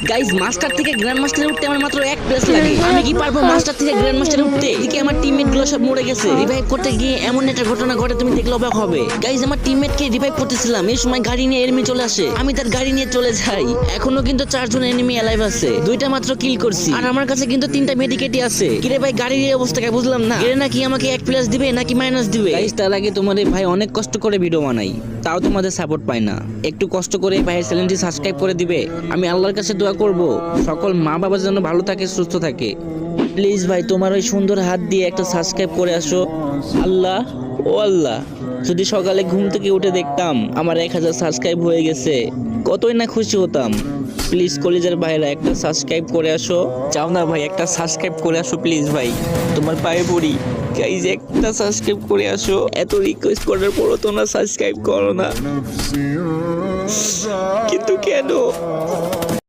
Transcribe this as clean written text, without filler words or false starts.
Guys master থেকে grand মাস্টারে উঠতে আমার মাত্র 1 প্লেস লাগে। আমি কি পারবো মাস্টার থেকে গ্র্যান্ড মাস্টারে উঠতে? এদিকে আমার টিমমেট গুলো সব মরে গেছে। রিভাইভ করতে গিয়ে এমন একটা ঘটনা ঘটে তুমি দেখলে অবাক হবে। গাইস আমার টিমমেট কে রিভাইভ করতেছিলাম, এই সময় গাড়ি নিয়ে এনিমি চলে আসে। আমি তার গাড়ি নিয়ে চলে যাই। এখনো কিন্তু 4 জন এনিমি অ্যালাইভ আছে, 2টা মাত্র কিল করছি। আর আমার কাছে কিন্তু 3টা মেডিকেটই আছে। কিরে ভাই গাড়ির এই অবস্থা কে বুঝলাম না। এর নাকি আমাকে 1 প্লাস দিবে নাকি মাইনাস দিবে? গাইস তার আগে তোমাদের ভাই অনেক কষ্ট করে ভিডিও বানাই, তাও তোমাদের সাপোর্ট পাই না। একটু কষ্ট করে ভাইয়ের চ্যানেলটি সাবস্ক্রাইব করে দিবে। আমি আল্লাহর কাছে দোয়া করব সকল মা বাবা যেন ভালো থাকে, সুস্থ থাকে। প্লিজ ভাই তোমার ওই সুন্দর হাত দিয়ে একটা সাবস্ক্রাইব করে আসো। আল্লাহ ও আল্লাহ, যদি সকালে ঘুম থেকে উঠে দেখতাম আমার 1000 সাবস্ক্রাইব হয়ে গেছে, কতই না খুশি হতাম। প্লিজ কলিজার ভাইরা একটা সাবস্ক্রাইব করে আসো। চাও না ভাই একটা সাবস্ক্রাইব করে আসো প্লিজ ভাই, তোমার পায়ে পড়ি। গাইজ একটা সাবস্ক্রাইব করে আসো। এত রিকোয়েস্ট করার পরও তোমরা সাবস্ক্রাইব করো না, কিন্তু কেন?